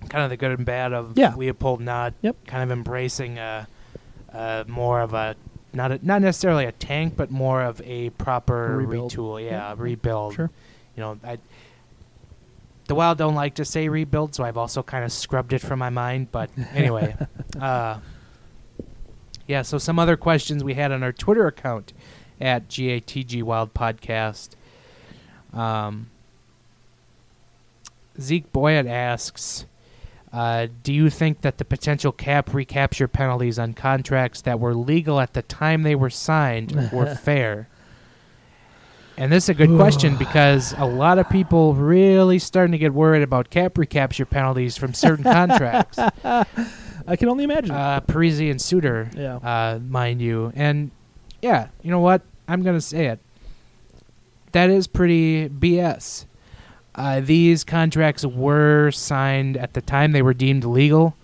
kind of the good and bad of Leipold not kind of embracing more of a, not necessarily a tank, but more of a proper rebuild. Retool. Rebuild. Sure. The Wild don't like to say rebuild, so I've also kind of scrubbed it from my mind. But anyway, so some other questions we had on our Twitter account at GATG Wild Podcast. Zeke Boyett asks, do you think that the potential cap recapture penalties on contracts that were legal at the time they were signed were fair? And this is a good question, because a lot of people really starting to get worried about cap recapture penalties from certain contracts. I can only imagine. Parisi and Suter, mind you. And, you know what? I'm going to say it. That is pretty BS. These contracts were signed at the time they were deemed legal,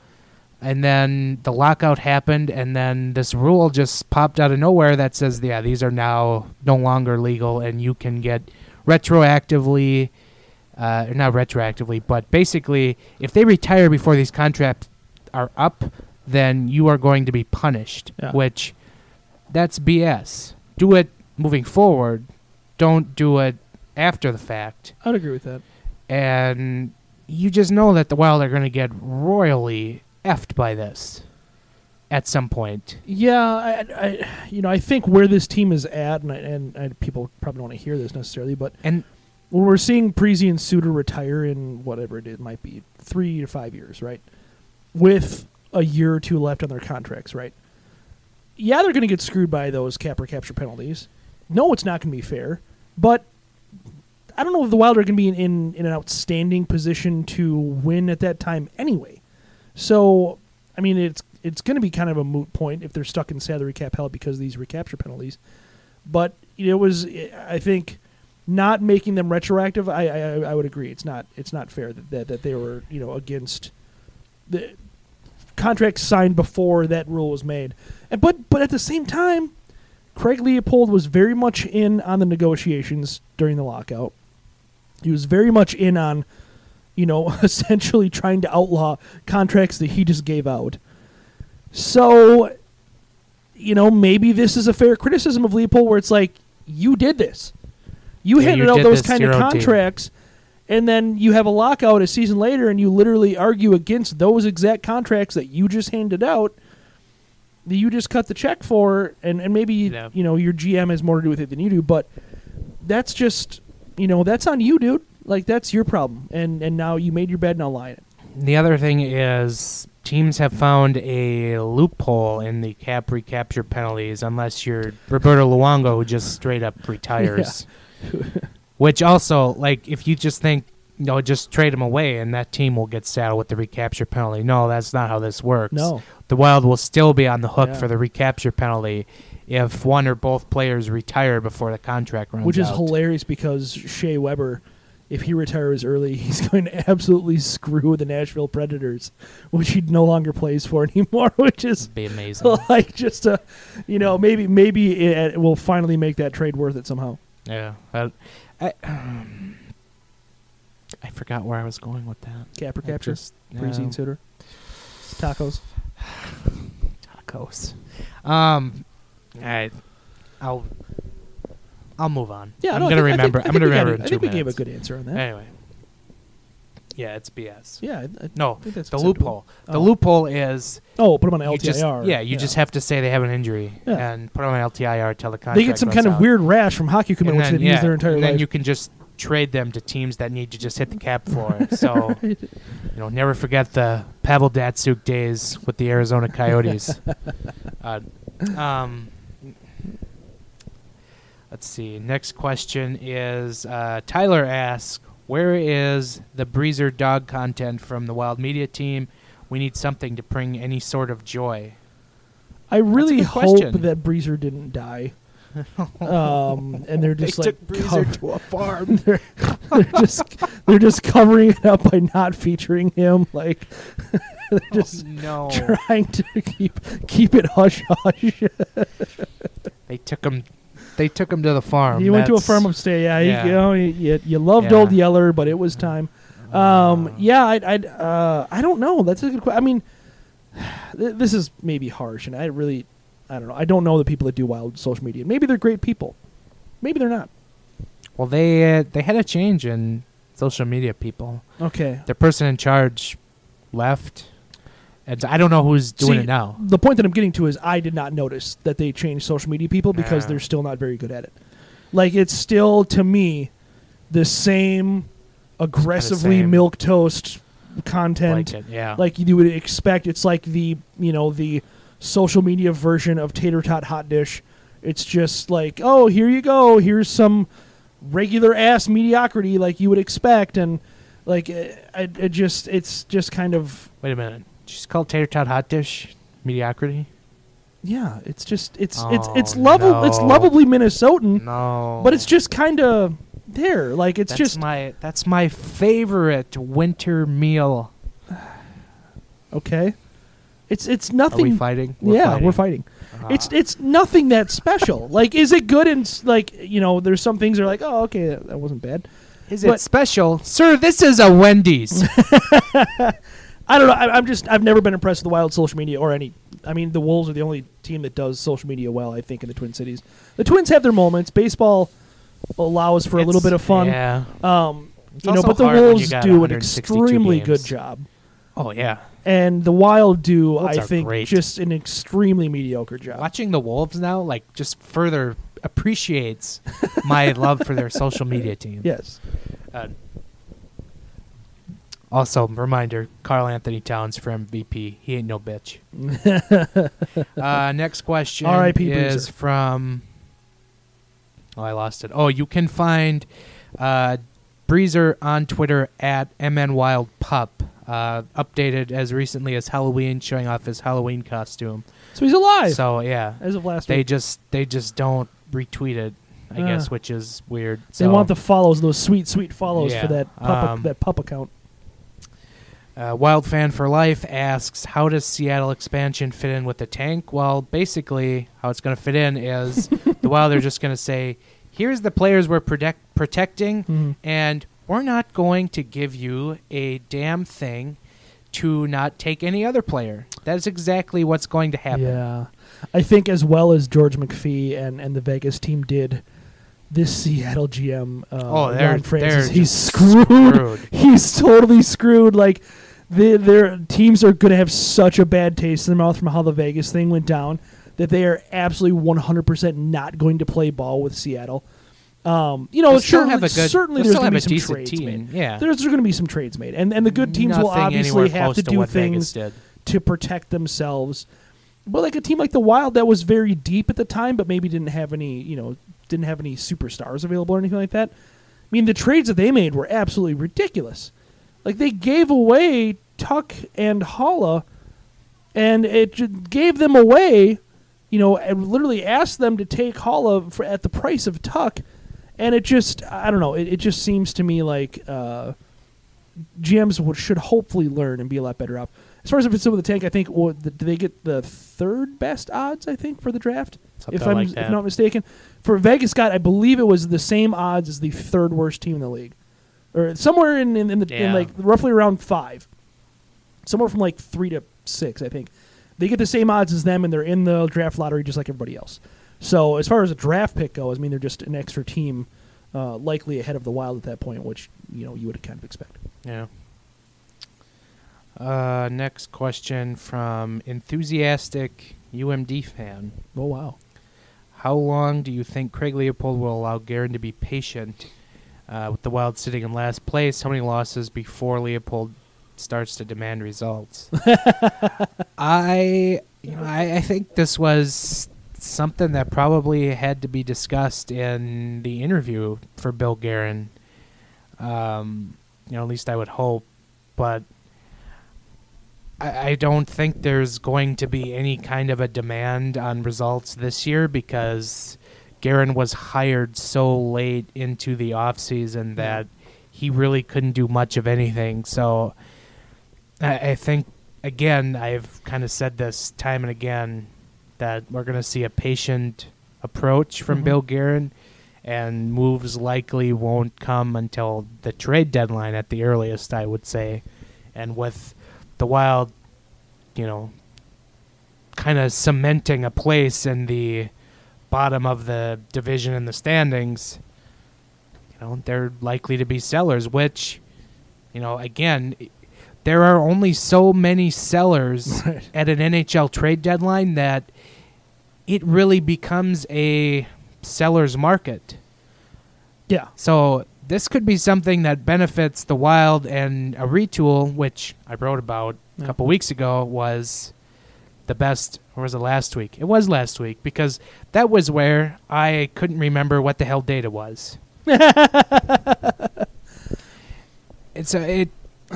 and then the lockout happened, and then this rule just popped out of nowhere that says, these are now no longer legal, and you can get retroactively, not retroactively, but basically, if they retire before these contracts are up, then you are going to be punished, which that's BS. Do it moving forward. Don't do it after the fact. I'd agree with that. And you just know that the Wild are going to get royally effed by this. at some point. Yeah, I think where this team is at, and people probably don't want to hear this necessarily, but And when we're seeing Prezi and Suter retire in whatever it is, might be 3 to 5 years, right? With a year or two left on their contracts, right? Yeah, they're going to get screwed by those recapture penalties. No, it's not going to be fair, but I don't know if the Wild are going to be in an outstanding position to win at that time anyway. So, I mean, it's going to be kind of a moot point if they're stuck in salary cap hell because of these recapture penalties. But it was, I think, not making them retroactive. I would agree. It's not fair that they were against the contracts signed before that rule was made. But at the same time, Craig Leipold was very much in on the negotiations during the lockout. He was very much in on, essentially trying to outlaw contracts that he just gave out. So, maybe this is a fair criticism of Leipold where it's like, you did this. You handed out those kind of contracts, and then you have a lockout a season later, and you literally argue against those exact contracts that you just handed out, that you just cut the check for, and maybe, your GM has more to do with it than you do, but that's just, that's on you, dude. Like, that's your problem, and now you made your bed, now lie in it. the other thing is teams have found a loophole in the recapture penalties unless you're Roberto Luongo, who just straight up retires. Yeah. Which also, like, if you just think, just trade him away and that team will get saddled with the recapture penalty. No, that's not how this works. No. The Wild will still be on the hook Yeah. for the recapture penalty if one or both players retire before the contract runs out. Which is hilarious because Shea Weber, if he retires early, he's going to absolutely screw the Nashville Predators, which he no longer plays for anymore, which is be amazing. like just a, maybe it will finally make that trade worth it somehow. Yeah. I forgot where I was going with that. Capper capture, Prezi and Suter, tacos. I'll move on. Yeah, I'm gonna remember. I'm gonna remember in 2 minutes. I think we gave a good answer on that. Anyway. Yeah, it's BS. Yeah. No, think that's the acceptable. loophole. The loophole is put them on you LTIR. just have to say they have an injury and put them on LTIR till the contract They get some kind of weird rash from hockey equipment, which they've used their entire life. And then you can just trade them to teams that need to just hit the cap floor. So, never forget the Pavel Datsyuk days with the Arizona Coyotes. Let's see. Next question is Tyler asks, where is the Breezer dog content from the Wild Media team? We need something to bring any sort of joy. I really good hope question. that Breezer didn't die. And they're just They took Breezer to a farm. they're just covering it up by not featuring him. Like they're just trying to keep it hush hush. They took him to the farm. He went to a farm upstate. Yeah. You loved old Yeller, but it was time. I don't know. That's a good question. I mean, this is maybe harsh, and I don't know. I don't know the people that do Wild social media. Maybe they're great people. Maybe they're not. Well, they had a change in social media people. Okay. The person in charge left. And I don't know who's doing it now. The point that I'm getting to is I did not notice that they changed social media people because they're still not very good at it. Like, it's still, to me, the same aggressively milquetoast content like you would expect. It's like the social media version of tater tot hot dish. It's just like, oh, here you go. Here's some regular ass mediocrity like you would expect, and like it's just kind of. Wait a minute. She's called tater tot hot dish mediocrity. Yeah, it's just it's lovably Minnesotan. No, but it's just kind of there. Like that's my favorite winter meal. Okay. It's nothing. Are we fighting? We're fighting. It's nothing that special. Like, is it good? And like, there's some things that are like, oh, okay, that wasn't bad. Is it special, sir? This is a Wendy's. I don't know. I've never been impressed with the Wild social media or any. I mean, the Wolves are the only team that does social media well, I think, in the Twin Cities. The Twins have their moments. Baseball allows for a little bit of fun. Yeah. But the Wolves do an extremely good job. Oh, yeah. And the Wild do, Wilds I are think, great. just an extremely mediocre job. Watching the Wolves now, like, just further appreciates my love for their social media team. Yes. Also, reminder, Karl Anthony Towns for MVP. He ain't no bitch. Next question R.I.P. is Bruiser. from... Oh, I lost it. Oh, you can find Breezer on Twitter at MNWildPup. Updated as recently as Halloween, showing off his Halloween costume. So he's alive. So, yeah. As of last They week. just don't retweet it, I guess, which is weird. They want the follows, those sweet, sweet follows Yeah, for that pup account. Wild Fan for Life asks, how does Seattle expansion fit in with the tank? Well, basically, how it's going to fit in is the Wild are just going to say, here's the players we're protecting, and we're not going to give you a damn thing to not take any other player. That is exactly what's going to happen. Yeah. I think as well as George McPhee and the Vegas team did, this Seattle GM, Ron Francis, he's screwed. He's totally screwed. Like, their teams are going to have such a bad taste in their mouth from how the Vegas thing went down that they are absolutely 100% not going to play ball with Seattle. Certainly there's going to be some trades made. Yeah. There's going to be some trades made. And the good teams will obviously have to do things to protect themselves. But like a team like the Wild that was very deep at the time, but maybe didn't have any superstars available or anything like that. I mean, the trades that they made were absolutely ridiculous. Like, they gave away Tuck and Holla, and it gave them away, and literally asked them to take Holla at the price of Tuck. And it just, I don't know, it just seems to me like GMs should hopefully learn and be a lot better off. As far as if it's with the tank, I think, do they get the third best odds, I think, for the draft? If I'm not mistaken. For Vegas got, I believe it was the same odds as the third worst team in the league. Or somewhere in like roughly around 5. Somewhere from like 3 to 6, I think. They get the same odds as them, and they're in the draft lottery just like everybody else. So as far as a draft pick goes, I mean, they're just an extra team likely ahead of the Wild at that point, which, you would kind of expect. Yeah. Next question from enthusiastic UMD fan. Oh, wow. How long do you think Craig Leipold will allow Guerin to be patient with the Wild sitting in last place? How many losses before Leipold starts to demand results? I think this was something that probably had to be discussed in the interview for Bill Guerin. At least I would hope, but I don't think there's going to be any kind of a demand on results this year because Guerin was hired so late into the offseason that he really couldn't do much of anything. So I think, again, I've kind of said this time and again, that we're going to see a patient approach from Bill Guerin, and moves likely won't come until the trade deadline at the earliest, I would say. And with the Wild, kind of cementing a place in the bottom of the division in the standings, they're likely to be sellers, which, again, there are only so many sellers at an NHL trade deadline that it really becomes a seller's market. Yeah. So this could be something that benefits the Wild, and a retool, which I wrote about a couple weeks ago, was the best, or was it last week? It was last week, because that was where I couldn't remember what the hell data was.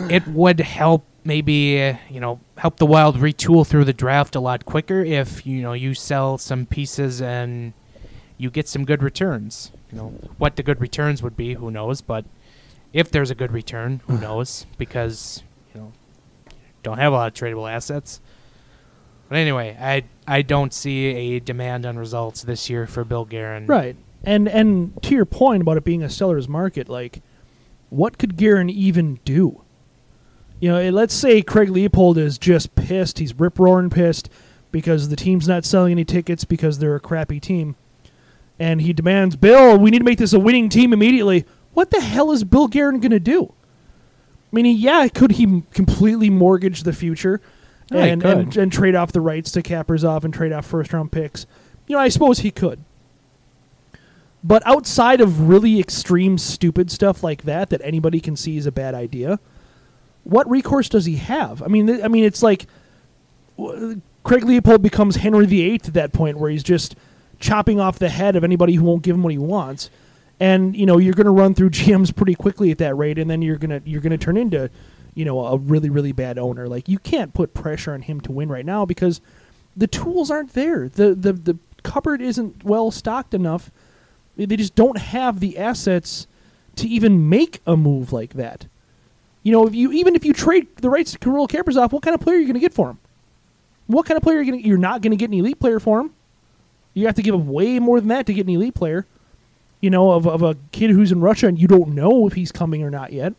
It would help maybe, help the Wild retool through the draft a lot quicker if, you sell some pieces and you get some good returns. What the good returns would be, who knows, but if there's a good return, who knows, because, don't have a lot of tradable assets. But anyway, I don't see a demand on results this year for Bill Guerin. Right. And to your point about it being a seller's market, like, what could Guerin even do? Let's say Craig Leipold is just pissed. He's rip-roaring pissed because the team's not selling any tickets because they're a crappy team. And he demands, Bill, we need to make this a winning team immediately. What the hell is Bill Guerin going to do? mean, could he completely mortgage the future and trade off the rights to Kaprizov and trade off first-round picks? I suppose he could. But outside of really extreme, stupid stuff like that anybody can see is a bad idea, what recourse does he have? I mean, it's like Craig Leipold becomes Henry VIII at that point, where he's just chopping off the head of anybody who won't give him what he wants. And you're going to run through GMs pretty quickly at that rate, and then you're gonna turn into a really, really bad owner. Like, you can't put pressure on him to win right now because the tools aren't there. The cupboard isn't well stocked enough. They just don't have the assets to even make a move like that. Even if you trade the rights to Kirill Kaprizov, what kind of player are you going to get for him? What kind of player you're not going to get an elite player for him? You have to give up way more than that to get an elite player. Of a kid who's in Russia and you don't know if he's coming or not yet.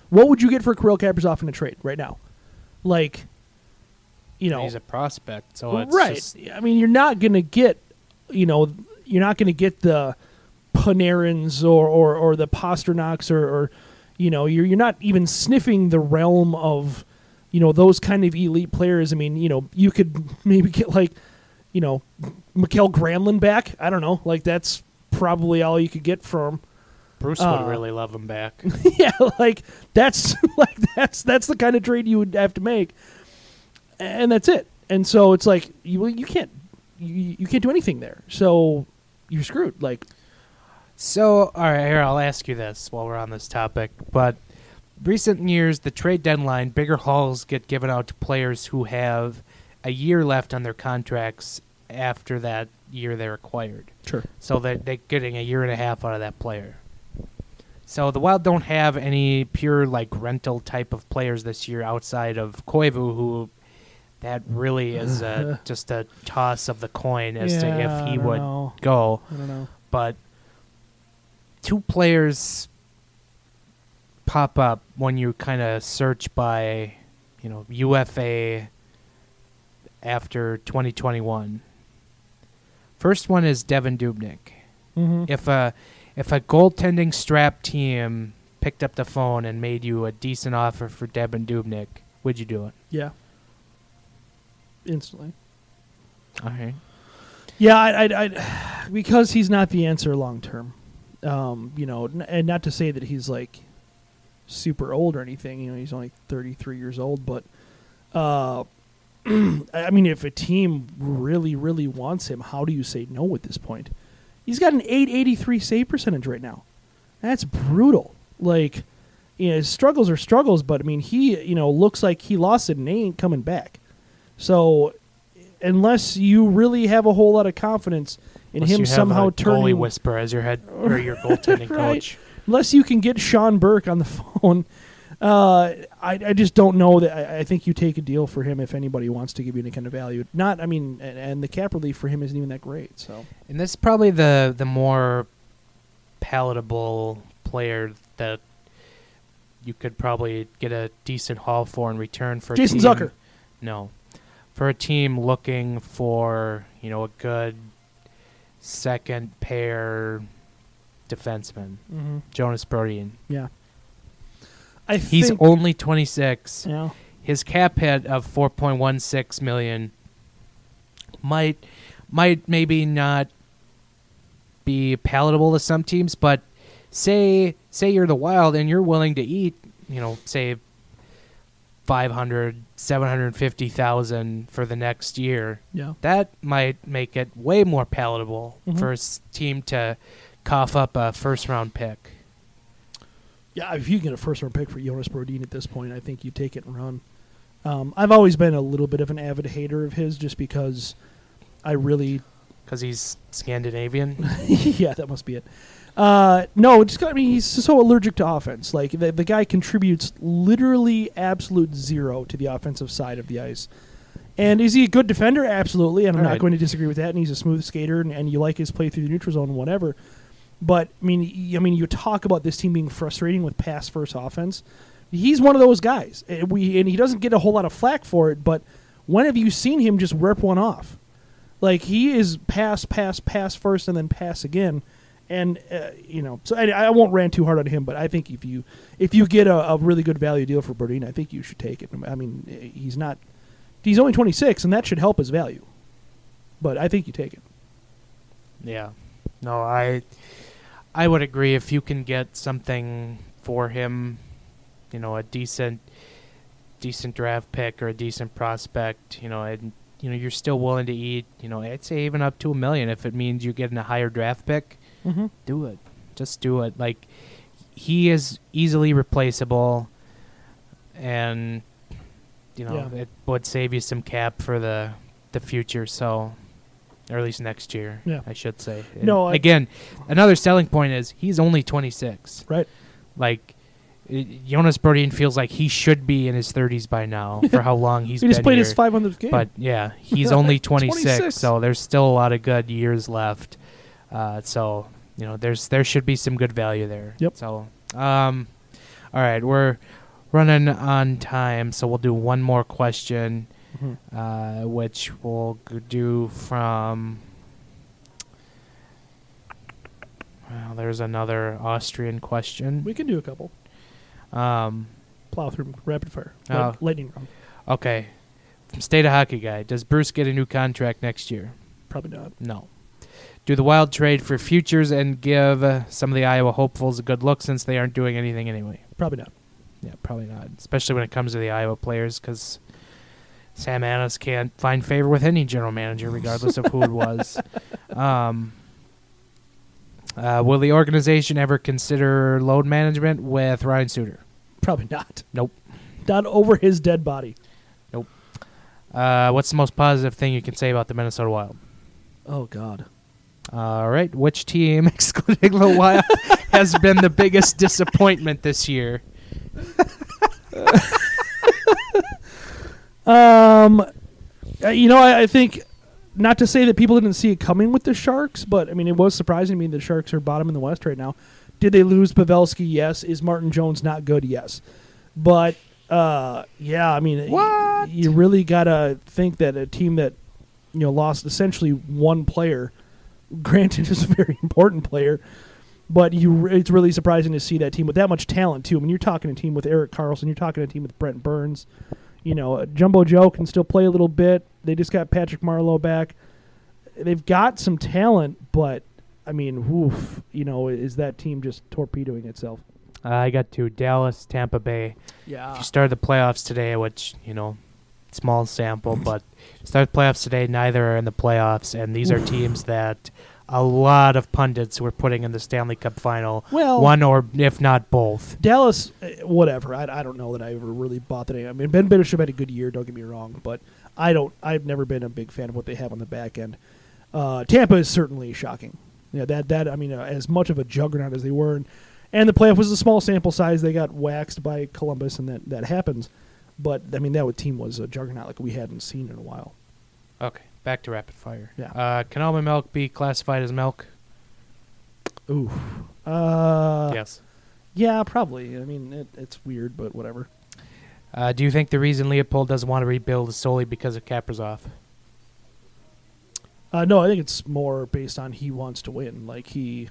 What would you get for Kirill Kaprizov in a trade right now? Like, he's a prospect, so it's right. Just... I mean, you're not going to get, you're not going to get the Panarins or the Pasternaks or you're not even sniffing the realm of, those kind of elite players. I mean, you could maybe get like, Mikael Granlund back. I don't know. Like, that's probably all you could get from. Bruce would really love him back. Yeah, that's the kind of trade you would have to make, and that's it. And so it's like you can't do anything there. So you're screwed. So, all right, here, I'll ask you this while we're on this topic. But recent years, the trade deadline, bigger hauls get given out to players who have a year left on their contracts after that year they're acquired. Sure. So they're getting a year and a half out of that player. So the Wild don't have any pure, rental type of players this year outside of Koivu, who that really is just a toss of the coin as to if he would go. I don't know. But two players pop up when you kind of search by, UFA after 2021. First one is Devin Dubnyk. Mm-hmm. If a goaltending strap team picked up the phone and made you a decent offer for Devin Dubnyk, would you do it? Yeah. Instantly. All right. Yeah, I'd because he's not the answer long term. And not to say that he's super old or anything. He's only 33 years old, but I mean, if a team really, really wants him, how do you say no at this point? He's got an .883 save percentage right now. That's brutal. Struggles are struggles, but I mean, he, looks like he lost it and he ain't coming back. So, unless you really have a whole lot of confidence in him somehow turning goalie whisper as your head or your goaltending right. coach, unless you can get Sean Burke on the phone, I just don't know that. I think you take a deal for him if anybody wants to give you any kind of value. And the cap relief for him isn't even that great. So, and this is probably the more palatable player that you could probably get a decent haul for in return for Jason a team. Zucker. No, for a team looking for a good second pair defenseman, Jonas Brodin. Yeah. He's only 26. Yeah. His cap hit of $4.16 million might maybe not be palatable to some teams, but say you're the Wild and you're willing to eat, say $500,000, $750,000 for the next year. Yeah. That might make it way more palatable for a team to cough up a first-round pick. Yeah, if you get a first-round pick for Jonas Brodin at this point, I think you take it and run. I've always been a little bit of an avid hater of his just because I really... Because he's Scandinavian? Yeah, that must be it. No, he's so allergic to offense. The guy contributes literally absolute zero to the offensive side of the ice. And is he a good defender? Absolutely, and I'm not going to disagree with that. And he's a smooth skater, and you like his play through the neutral zone and whatever. But I mean, you talk about this team being frustrating with pass-first offense. He's one of those guys, and he doesn't get a whole lot of flack for it. But when have you seen him just rip one off? He is pass first, and then pass again, And so I won't rant too hard on him, but I think if you get a really good value deal for Brodin, I think you should take it. I mean, he's only 26, and that should help his value. But I think you take it. Yeah. No, I would agree if you can get something for him, a decent draft pick or a decent prospect, and you're still willing to eat, I'd say even up to $1 million if it means you're getting a higher draft pick. Mm-hmm. Do it. Just do it. Like, he is easily replaceable, and it would save you some cap for the future. So, or at least next year, I should say. No, again, another selling point is he's only 26. Right. Like, Jonas Brodin feels like he should be in his 30s by now for how long he's been here. He just played his 500th game. But yeah, he's only 26, 26, so there's still a lot of good years left. So there should be some good value there. Yep. So, all right, we're running on time, so we'll do one more question, which we'll do from. Well, there's another Austrian question. We can do a couple. Plow through rapid fire. Lightning round. Okay. From State of Hockey Guy, does Bruce get a new contract next year? Probably not. No. Do the Wild trade for futures and give some of the Iowa hopefuls a good look since they aren't doing anything anyway? Probably not. Yeah, probably not. Especially when it comes to the Iowa players, because Sam Annis can't find favor with any general manager, regardless of who it was. Will the organization ever consider load management with Ryan Suter? Probably not. Nope. Not over his dead body. Nope. What's the most positive thing you can say about the Minnesota Wild? Oh, God. All right. Which team, excluding the Wild, has been the biggest disappointment this year? I think, not to say that people didn't see it coming with the Sharks, but, I mean, it was surprising to me the Sharks are bottom in the West right now. Did they lose Pavelski? Yes. Is Martin Jones not good? Yes. But, I mean, you really got to think that a team that, lost essentially one player, granted is a very important player, but it's really surprising to see that team with that much talent, too. I mean, you're talking a team with Erik Karlsson. You're talking a team with Brent Burns. Jumbo Joe can still play a little bit. They just got Patrick Marleau back. They've got some talent, but, I mean, is that team just torpedoing itself? I got to Dallas, Tampa Bay. Yeah. If you started the playoffs today, which, small sample, but start the playoffs today, neither are in the playoffs, and these are teams that a lot of pundits were putting in the Stanley Cup final, one or if not both. Dallas, whatever. I don't know that I ever really bought that. I mean, Ben Bishop had a good year, don't get me wrong, but I've never been a big fan of what they have on the back end. Tampa is certainly shocking. Yeah, as much of a juggernaut as they were, and the playoff was a small sample size. They got waxed by Columbus, and that happens. But, I mean, that team was a juggernaut like we hadn't seen in a while. Okay, back to rapid fire. Yeah. Can almond milk be classified as milk? Ooh. Yes. Yeah, probably. I mean, it's weird, but whatever. Do you think the reason Leipold doesn't want to rebuild is solely because of Kaprizov? No, I think it's more based on he wants to win. Like, he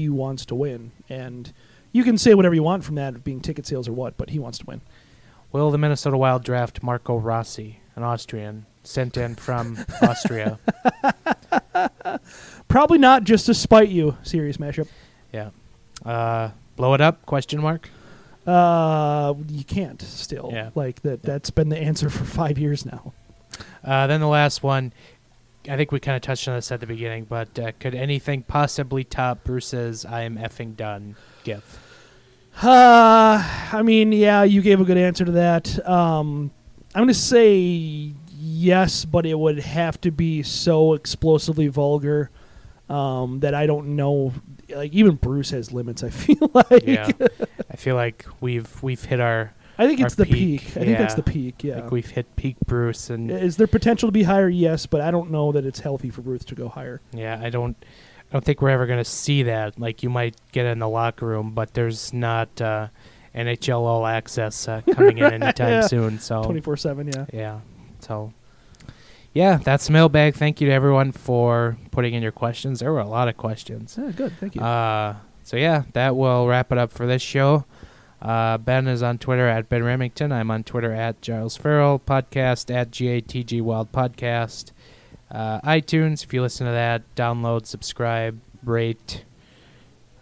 wants to win. And you can say whatever you want from that, being ticket sales or what, but he wants to win. Will the Minnesota Wild draft Marco Rossi, an Austrian, sent in from Austria? Probably not, just to spite you. Serious mashup. Yeah. Blow it up? Question mark. You can't still. Yeah. Like that's been the answer for 5 years now. Then the last one. I think we kind of touched on this at the beginning, but could anything possibly top Bruce's "I am effing done" gif? I mean, yeah, you gave a good answer to that. I'm going to say yes, but it would have to be so explosively vulgar that I don't know. Like, even Bruce has limits, I feel like. Yeah. I feel like we've hit our I think it's the peak. peak. I think that's the peak, yeah. I think we've hit peak Bruce. And is there potential to be higher? Yes, but I don't know that it's healthy for Bruce to go higher. Yeah, I don't think we're ever going to see that. Like, you might get in the locker room, but there's not NHL All Access coming in anytime soon. So 24/7, yeah. Yeah. So, yeah, that's mailbag. Thank you to everyone for putting in your questions. There were a lot of questions. Yeah, good. Thank you. So yeah, that will wrap it up for this show. Ben is on Twitter at Ben Remington. I'm on Twitter at Giles Farrell. Podcast at GATG Wild Podcast. iTunes, if you listen to that, download, subscribe, rate.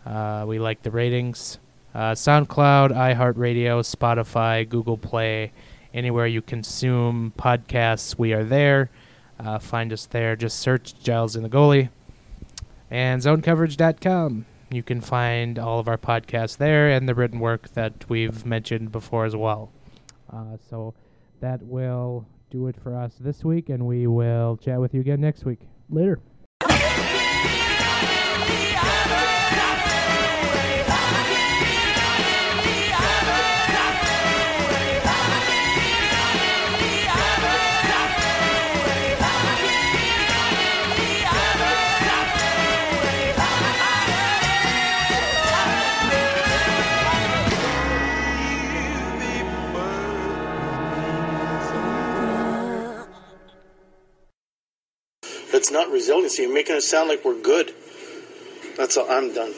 We like the ratings. SoundCloud, iHeartRadio, Spotify, Google Play, anywhere you consume podcasts, we are there. Find us there. Just search Giles and the Goalie. And zonecoverage.com. You can find all of our podcasts there and the written work that we've mentioned before as well. So that will do it for us this week, and we will chat with you again next week. Later. It's not resiliency. You're making it sound like we're good. That's all. I'm done.